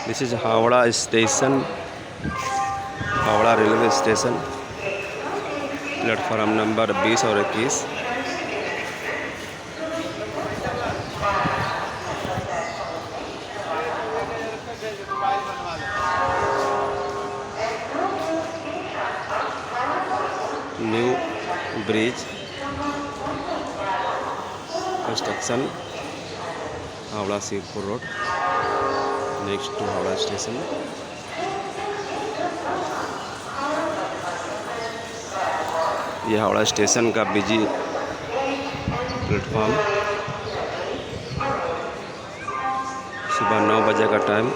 This is Howrah station, Howrah railway station, platform number 20 और 21। New bridge construction, Howrah Sirpur road, next to Howrah station. ये Howrah station का busy platform, सुबह 9 बजे का टाइम।